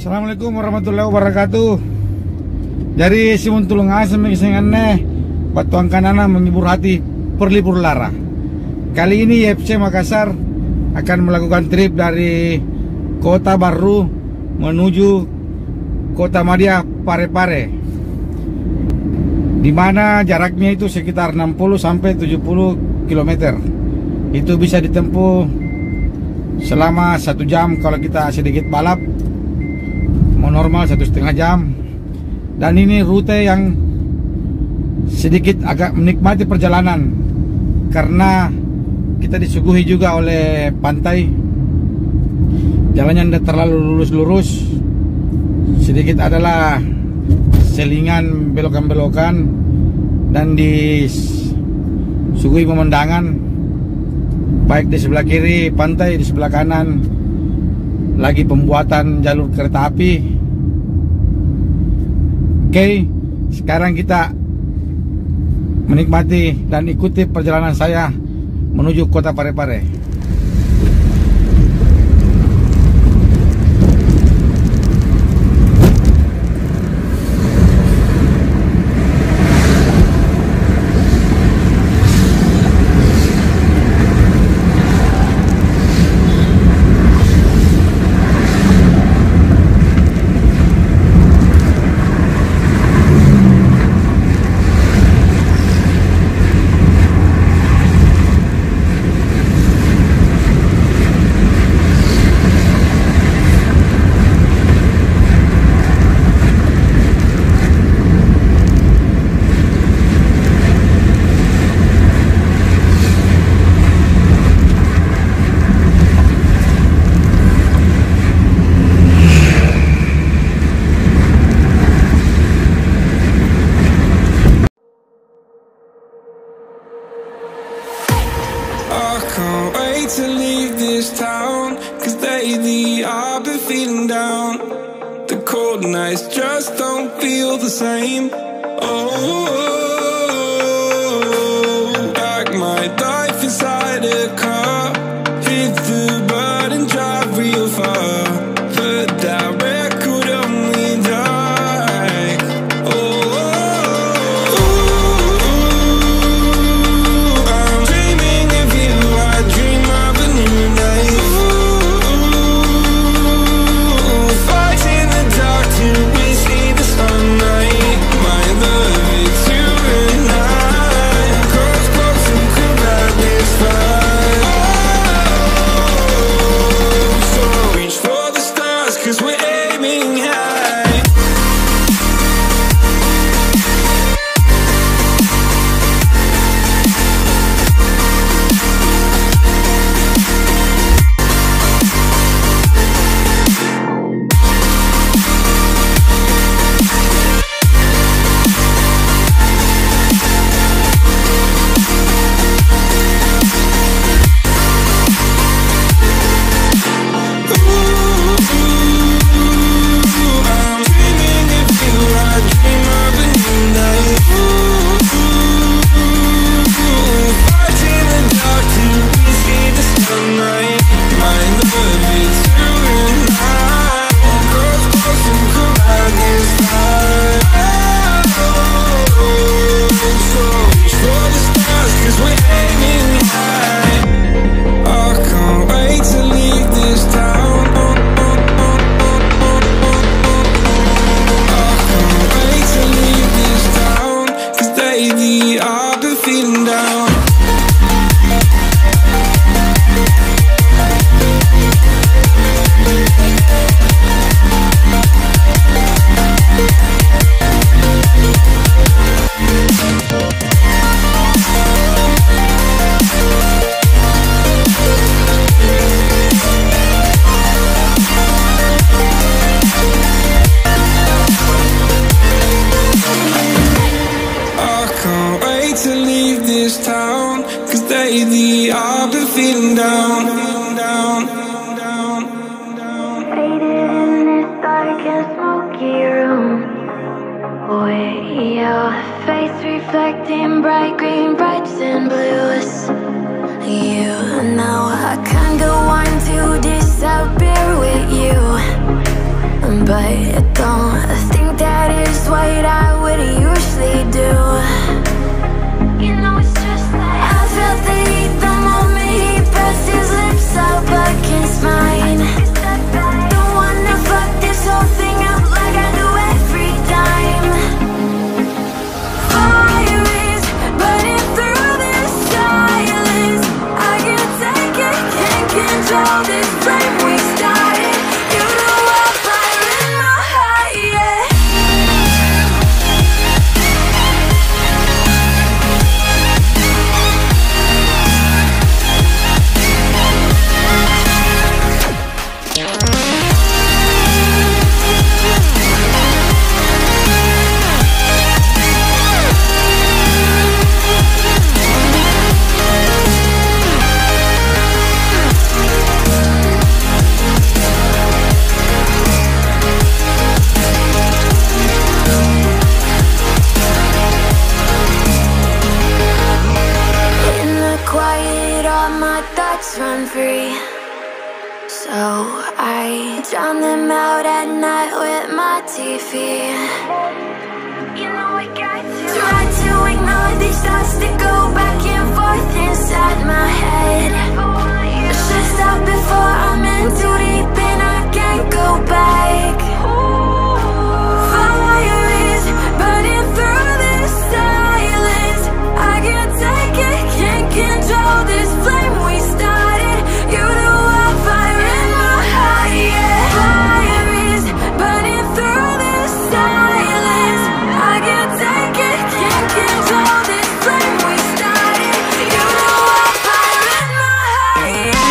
Assalamualaikum warahmatullahi wabarakatuh. Dari simun tulung asem mengisengannya batuang kanana menghibur hati perlipur lara. Kali ini YFC Makassar akan melakukan trip dari Kota Barru menuju Kota Pare-pare, di mana jaraknya itu sekitar 60 sampai 70 km. Itu bisa ditempuh selama 1 jam kalau kita sedikit balap. Mau normal 1,5 jam. Dan ini rute yang sedikit agak menikmati perjalanan karena kita disuguhi juga oleh pantai. Jalannya tidak terlalu lurus-lurus, sedikit adalah selingan belokan-belokan dan disuguhi pemandangan, baik di sebelah kiri pantai, di sebelah kanan lagi pembuatan jalur kereta api. Oke, sekarang kita menikmati dan ikuti perjalanan saya menuju Kota Pare-pare. To leave this town, 'cause lately I've been feeling down. The cold nights just don't feel the same. Like my life inside a car, hit the button, drive real far, but that record on me like I'm dreaming of you, I dream of a new night. Fight in the dark till we see the sunlight. My love is too ago, I drowned them out at night with my TV. You know I got to try to ignore these thoughts that go back and forth inside my head. I should stop before I'm in too deep and I can't go back. Fire is burning through this silence. I can't take it, can't control this flame we started. You know I fire in my heart, yeah. Fire is burning through this silence. I can't take it, can't control this flame we started. You know I fire in my heart, yeah.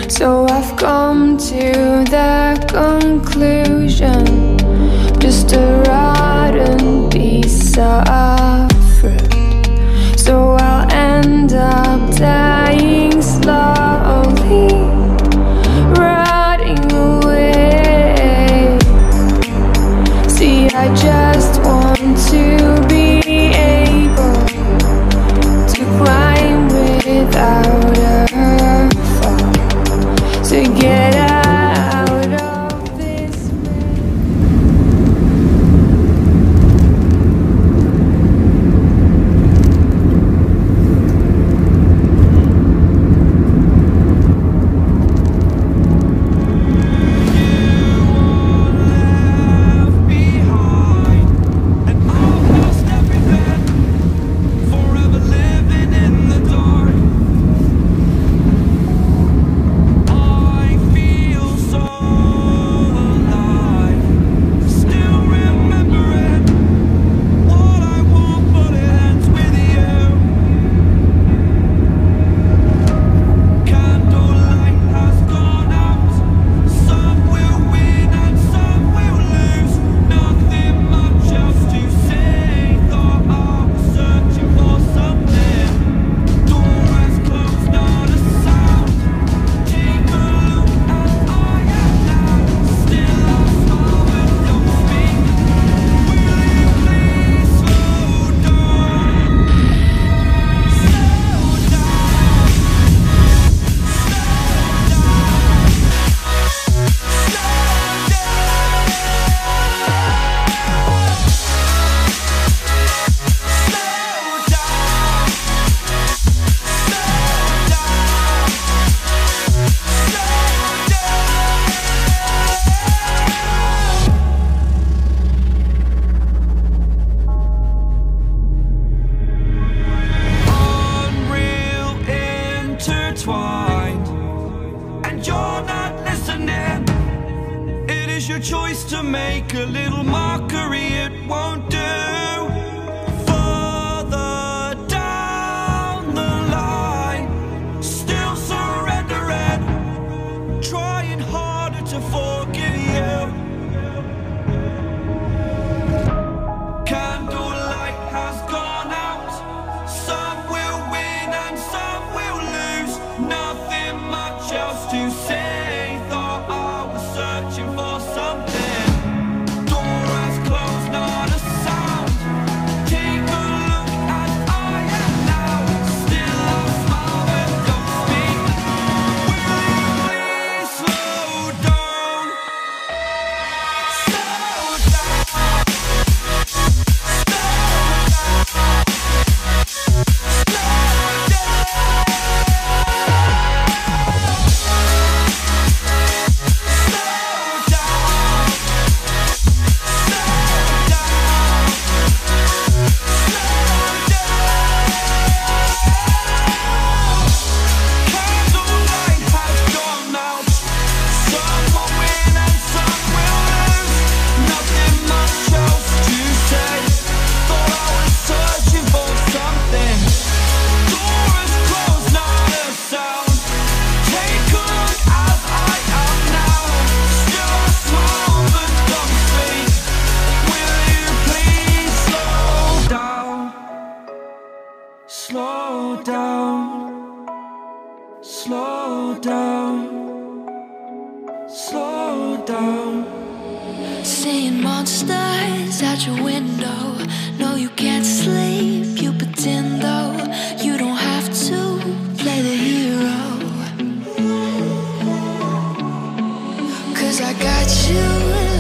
So I've come to the conclusion, just a rotten piece of fruit. So I'll end up dying slowly, rotting away. See, I just want to be able to climb without a fall, to get out of this intertwined, and you're not listening. It is your choice to make a little mockery, it won't do. Further down the line, still surrendering, trying harder to forgive you. Candlelight has gone out. Some will win and some will lose. Nothing much else to say. Thought I was searching for something. Door has closed, not a sound. Slow down, slow down, slow down. Seeing monsters out your window. No, you can't sleep, you pretend though. You don't have to play the hero. 'Cause I got you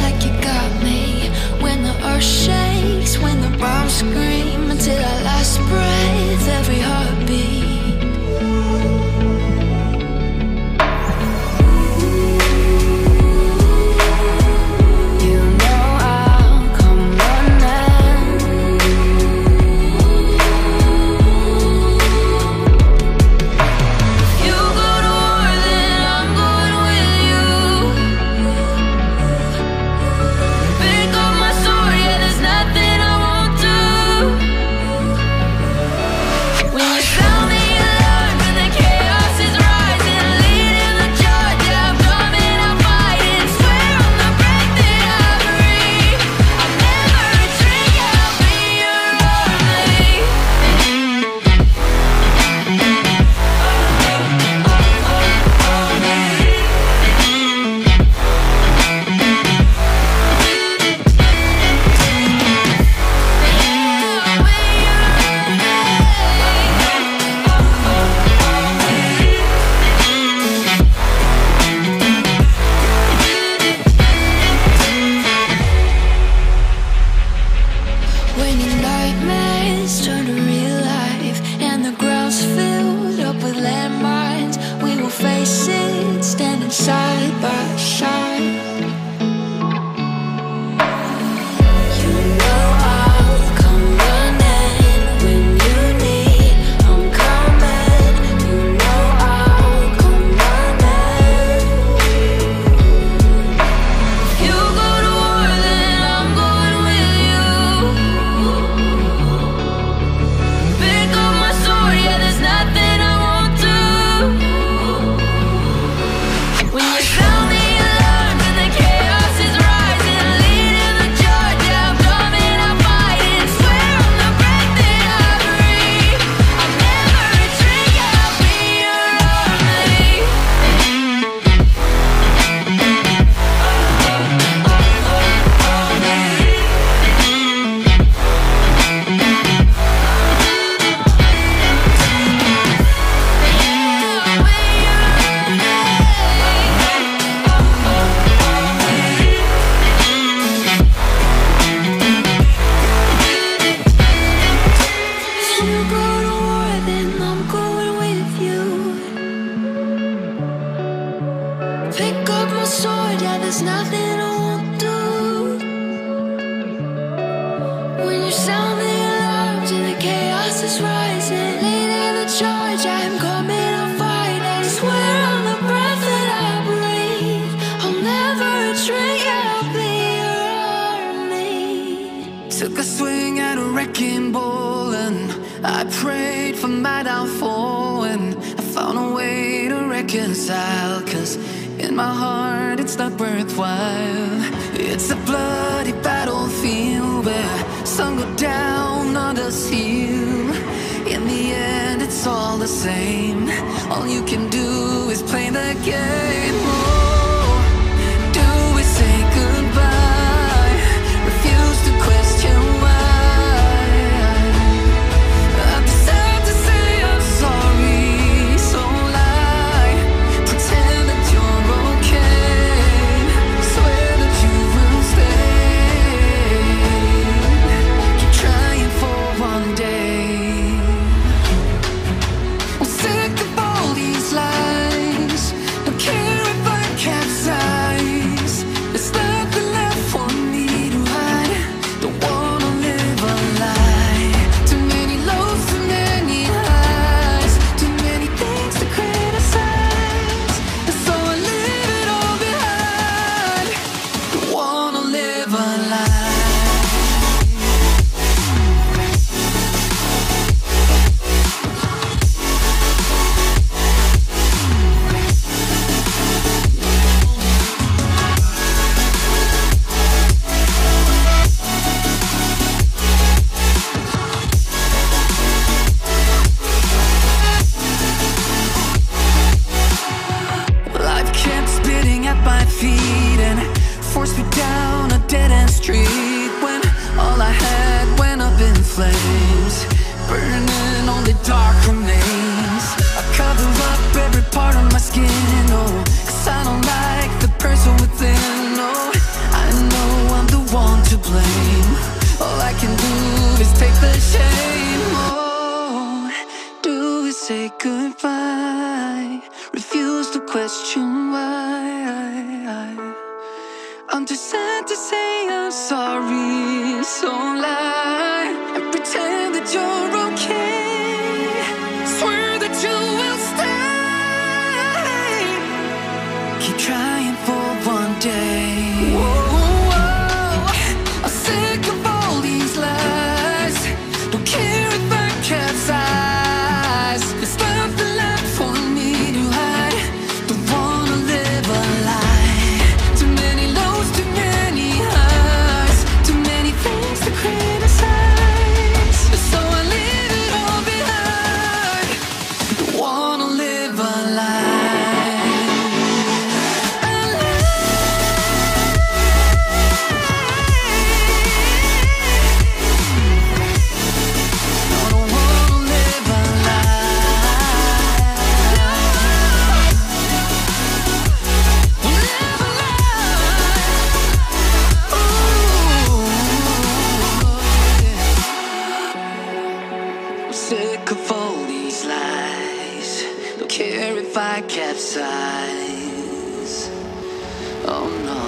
like you got me. When the earth shakes, when the bombs scream, until our last breath, every heartbeat. Took a swing at a wrecking ball and I prayed for my downfall, and I found a way to reconcile, 'cause in my heart it's not worthwhile. It's a bloody battlefield where some go down, others heal. In the end it's all the same. All you can do is play the game. Oh, do we say goodbye? Refuse to question why. I deserve to say I'm sorry, so lie. Pretend that you're okay. Swear that you will stay. Keep trying for one day. I'm sick of all these lies. Don't care if I burning, only dark remains. I cover up every part of my skin, oh, 'cause I don't like the person within, oh. I know I'm the one to blame. All I can do is take the shame, oh. Do we say goodbye? Refuse to question why. I'm too sad to say I'm sorry, so lie and pretend that you're okay. Swear that you will stay. Keep trying for one day. Whoa, I'm sick of all these lies. Don't care if I capsize. There's nothing left for me to hide. Don't wanna live a lie. Too many lows, too many highs. Too many things to criticize. So I leave it all behind. Don't wanna live a lie. Sick of all these lies. Don't care if I capsize. Oh no.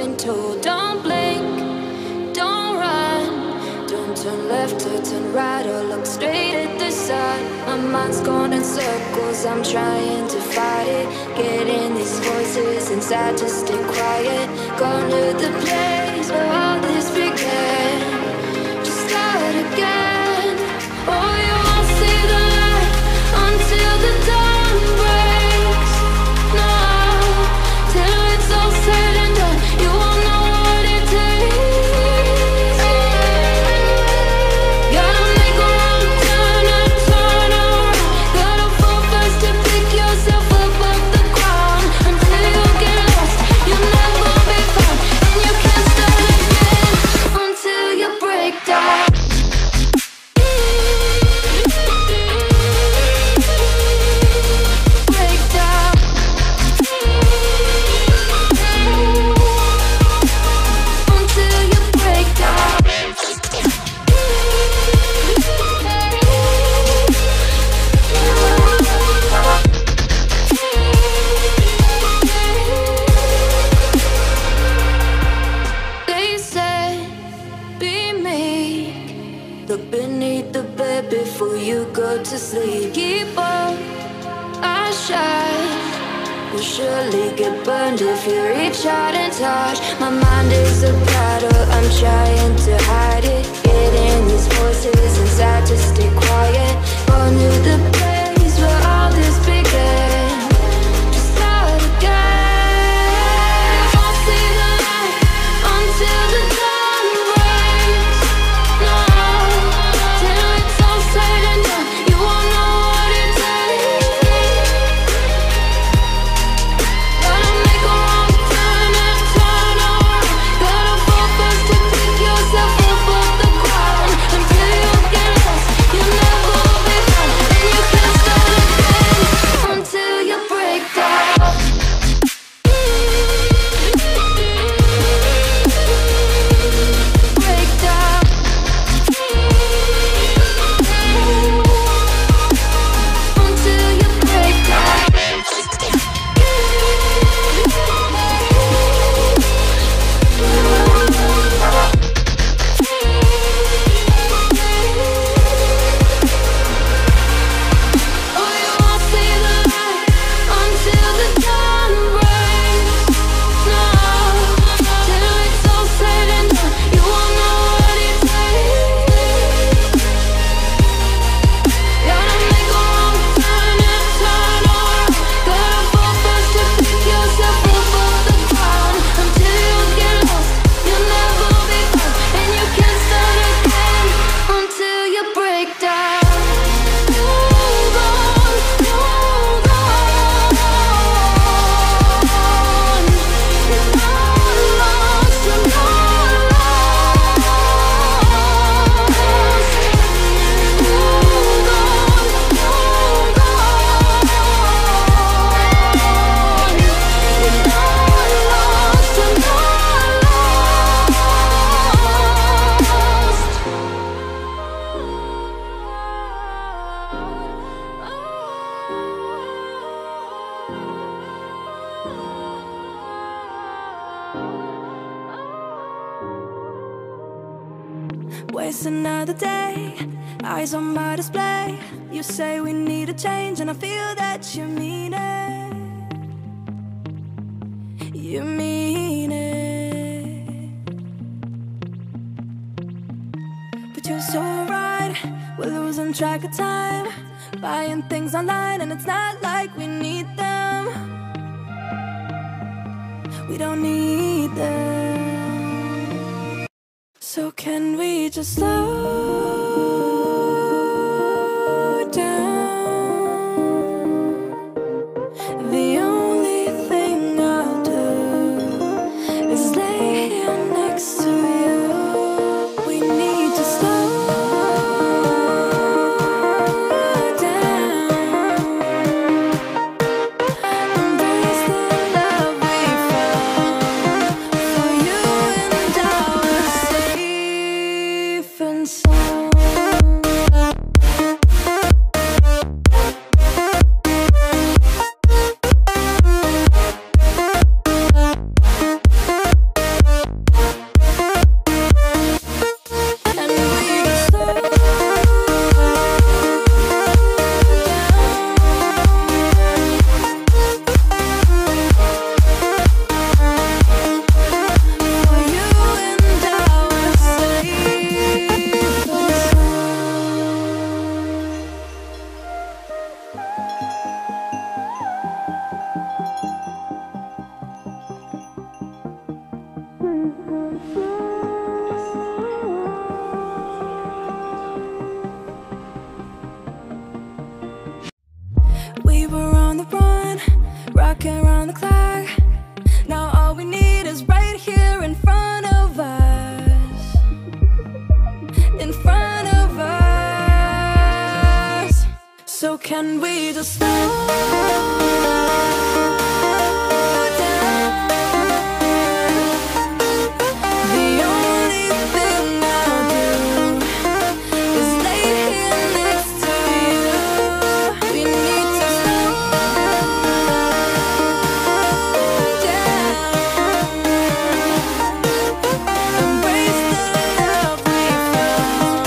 been told. Don't blink, don't run, don't turn left or turn right or look straight at the sun. My mind's going in circles, I'm trying to fight it. Getting these voices inside to stay quiet. Going to the place where all this began. Just start again. Oh, you won't see the light until the dawn breaks. No, till it's all said and done, you won't know what it takes. Gotta make a wrong turn and turn around. Gotta fall fast to pick yourself up off the ground. Until you get lost, you'll never be found. And you can't start again until you break down. Break down. Until you break down. They said, be meek. Look beneath the bed before you go to sleep. Keep on, I shine. You'll surely get burned if you reach out and touch. My mind is a battle, I'm trying to hide it. Getting these voices inside to stay quiet. Going to the place where all this began. Just start again. You won't see the light until the dawn breaks. No, till it's all said and done, you won't know what it takes. Gotta make a wrong turn and turn around. Gotta fall fast to pick yourself up off the ground. Until you get lost, you'll never be found. And you can't start again until you break down. Break down. Until you break down. Oh, you won't see the light until the dawn breaks. No, till it's all said and done, you won't know what it takes. Gotta make a wrong turn and turn around. Gotta fall fast to pick yourself up off the ground. Until you get lost, you'll never be found. And you can't start again until you break down. Hold on, hold on. You're not lost, you're not lost. Hold on, hold on. You're not lost, you're Waste another day, eyes on my display. You say we need a change, and I feel that you mean it. You mean it. But you're so right, we're losing track of time. Buying things online, and it's not like we need them. We don't need them. So can we just slow down? The only thing I'll do is lay here next to you. We need to slow down. Embrace the love we found. For you and I, we're safe and sound. We were on the run, rocking around the clock. Now all we need is right here in front of us. In front of us. So can we just slow down? The only thing I'll do is lay here next to you. We need to slow down. Embrace the love we found.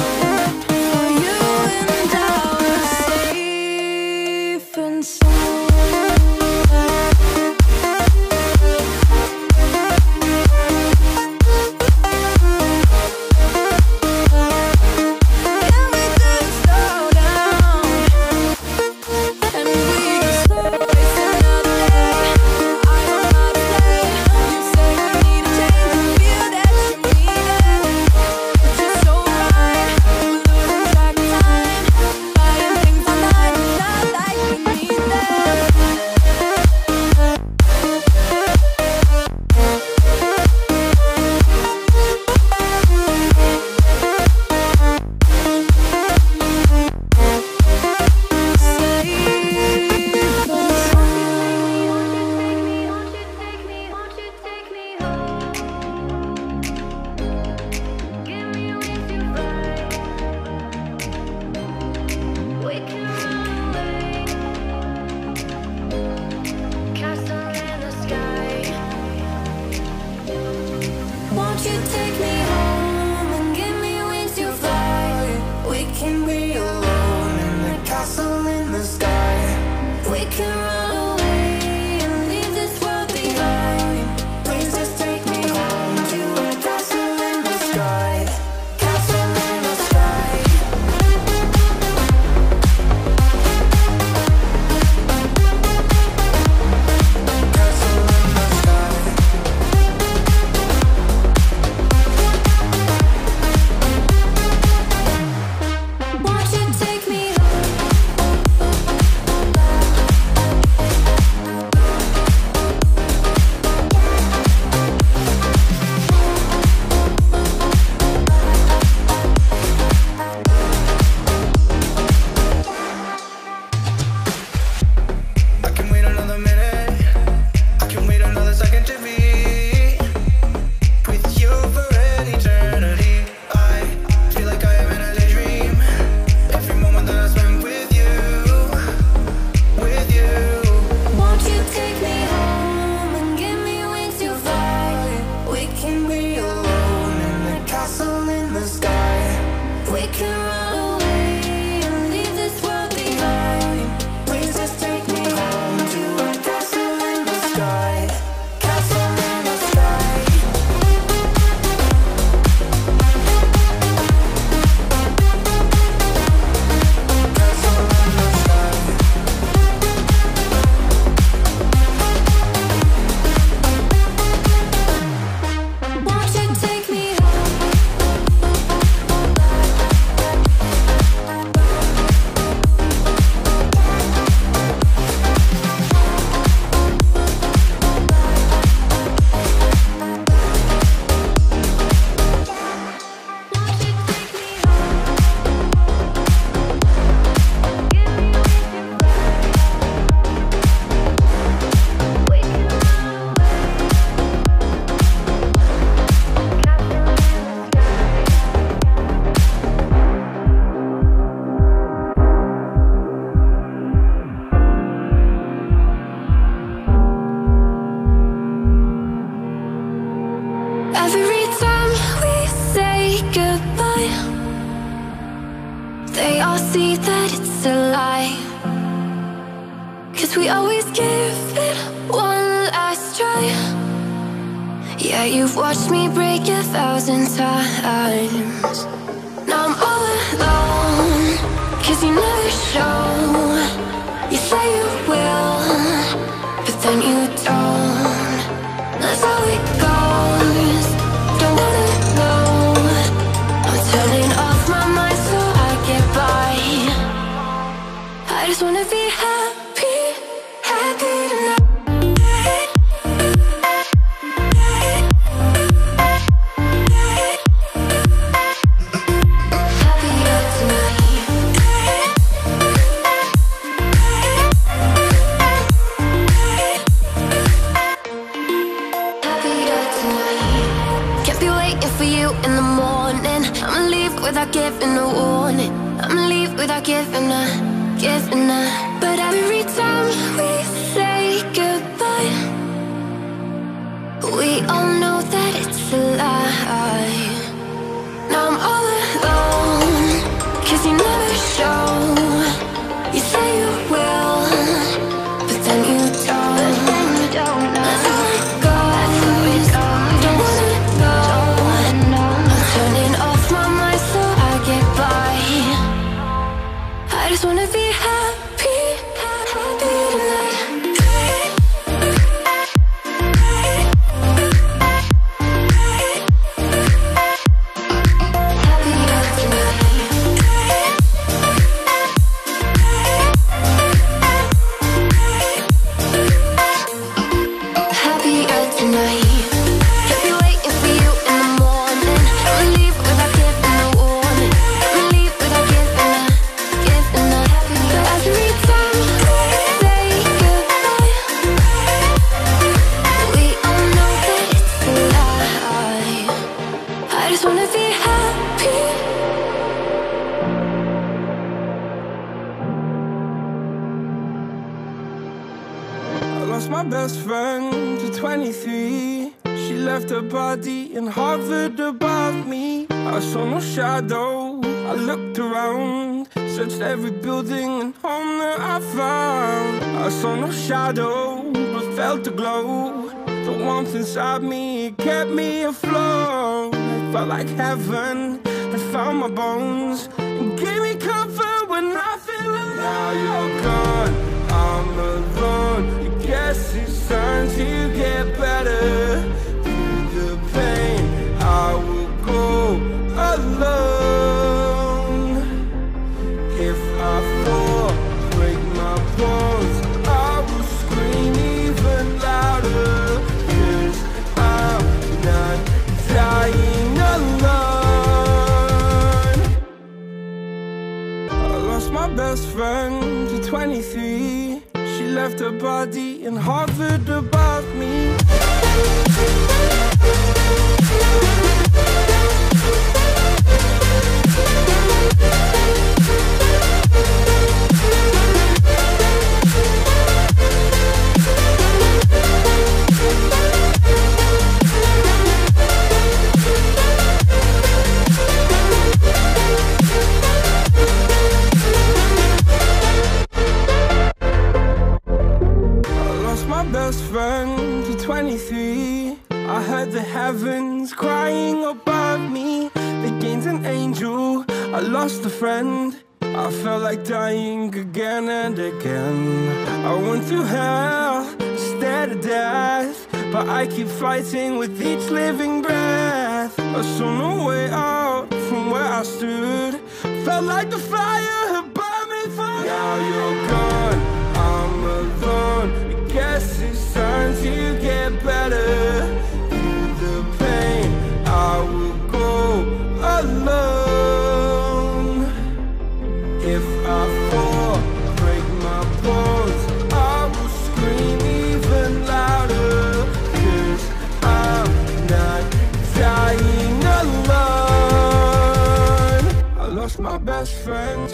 For you and I were safe and sound. Can we just slow down? And we just slow waste another day. I don't know how to play. You say we need a change and feel that you need it. But you're so right. We're losing track of time. Buying things online, it's not like we need them. Won't you take me home and give me wings to fly? We can be alone in the castle in the sky. We can run away and leave this world behind. Please just take me home to a castle in the sky. Castle in the sky. Castle in the sky. Won't you take me home? I can wait another minute. I can wait another second to be with you for an eternity. I feel like I am in a daydream. Every moment that I spend with you, with you. Won't you take me home and give me wings to fly? We can be alone in the castle in the sky. We can run away and leave this world behind. Please just take me home to a castle in the sky. Castle in the sky. Castle in the sky. Won't you take me home? Every time we say goodbye, they all see that it's a lie. 'Cause we always give it one last try. Yeah, you've watched me break 1,000 times. Now I'm all alone, 'cause you never show. You say you will, but then you don't. That's how it goes. you in the morning. I'ma leave without giving a warning. I'ma leave without giving a. But every time we say goodbye, we all know that it's a lie. Now I'm all alone, 'cause you never show. You say you will, but then you don't. Let's let go, don't wanna know. I'm turning off my mind so I get by. I just wanna be happy, happy tonight. My best friend to 23. She left her body and hovered above me. I saw no shadow, I looked around, searched every building and home that I found. I saw no shadow, but felt the glow. The warmth inside me, it kept me afloat. It felt like heaven had found my bones and gave me comfort when I feel alone. Now you're gone, I'm alone. Guess it's time to get better. Through the pain, I will go alone. If I fall, break my bones, I will scream even louder. 'Cause I'm not dying alone. I lost my best friend to 23. She left her body and hovered above me. Best friend to 23. I heard the heavens crying above me. They gained an angel, I lost a friend. I felt like dying again and again. I went through hell, stared at death, but I keep fighting with each living breath. I saw no way out from where I stood. Felt like the fire had burned me through. Now you're gone, I'm alone. Guess it's time to get better. Through the pain, I will go alone. If I fall, break my bones, I will scream even louder. 'Cause I'm not dying alone. I lost my best friend.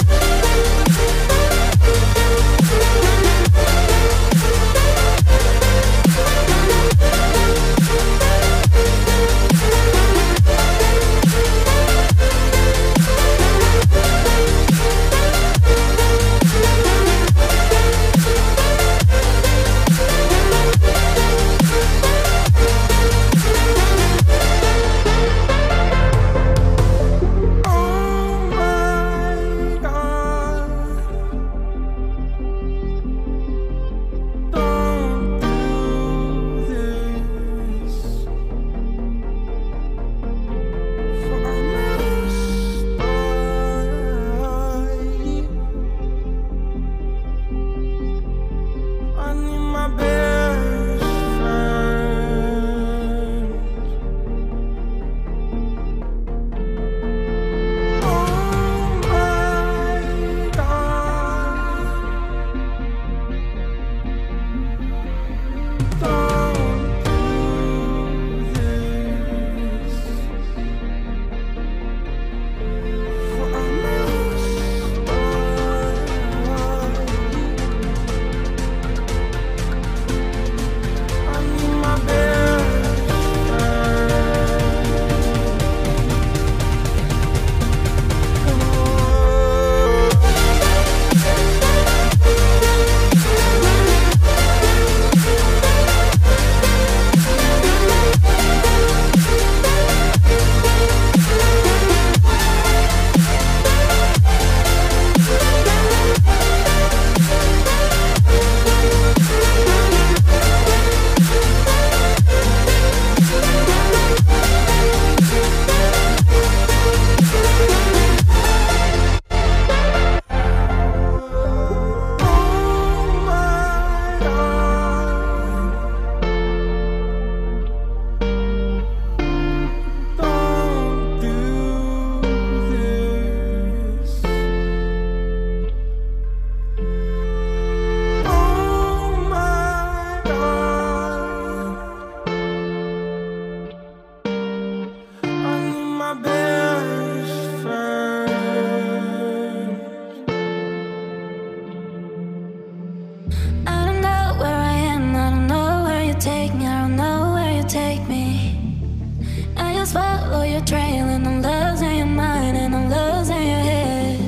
just follow your trail, and I'm losing your mind, and I'm losing your head.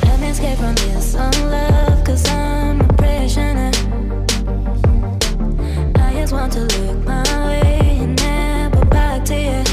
Let me escape from this unlove, 'cause I'm a prisoner. I just want to look my way and never back to you.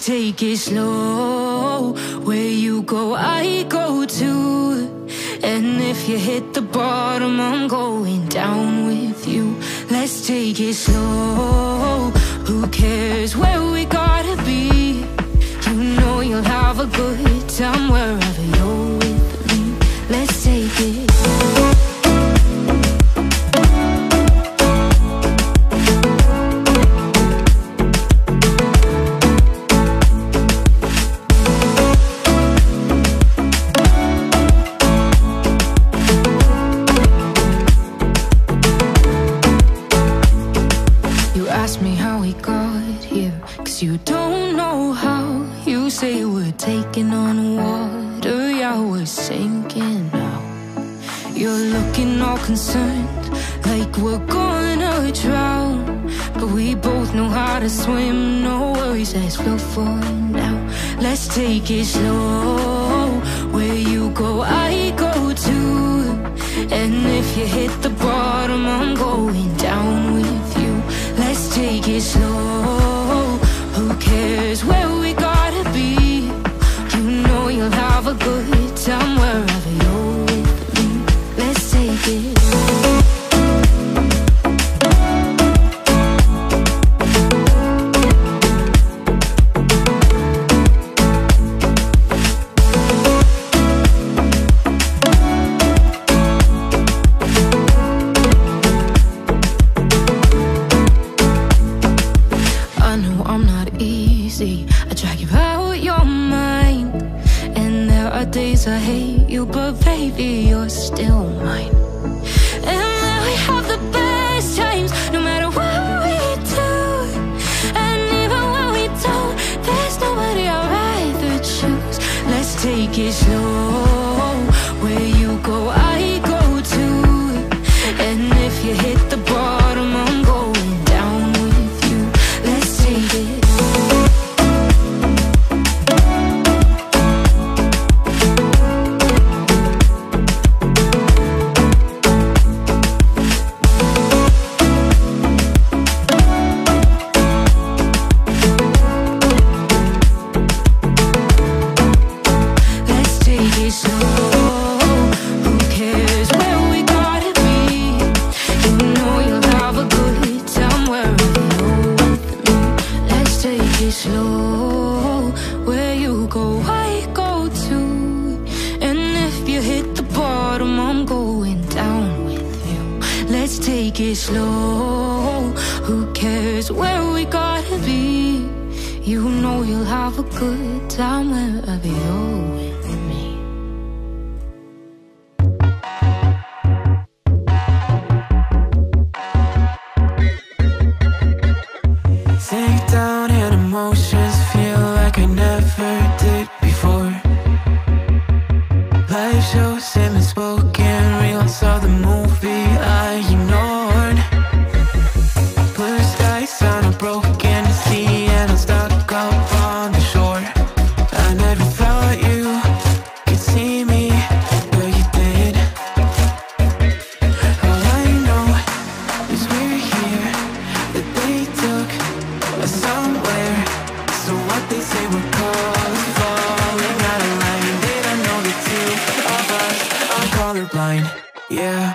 Take it slow. Where you go, I go too. And if you hit the bottom, I'm going down with you. Let's take it slow. Who cares where we gotta be? You know you'll have a good time wherever you're with me. Let's take it. You don't know how. You say we're taking on water, yeah, we're sinking now. You're looking all concerned, like we're gonna drown. But we both know how to swim, no worries, let's float for now. Let's take it slow. Where you go, I go too. And if you hit the bottom, I'm going down with you. Let's take it slow. Who cares where we gotta be? You know you'll have a good time wherever you're with me. Let's take it. I hate you, but baby, you're still mine. And now we have the best times, no matter what we do. And even when we don't, there's nobody I'd rather choose. Let's take it slow. Where you go, I go too. And if you hit the bottom, I'm going down with you. Let's take it. slow. Who cares where we gotta be? You know you'll have a good time wherever you're with me. Let's take it slow. Where you go, I go too. And if you hit the bottom, I'm going down with you. Let's take it slow. Who cares where we gotta be? You know you'll have a good time wherever you're with me. Sink down and emotions feel like I never did before. Life shows him spoken reels of the movie I ignored. Blue skies on a broken sea and I'm stuck up on the shore. I never thought you could see me, but you did. All I know is we're here, that they took us somewhere. So what they say we're called, falling out of line. They don't know the two of us are colorblind, yeah.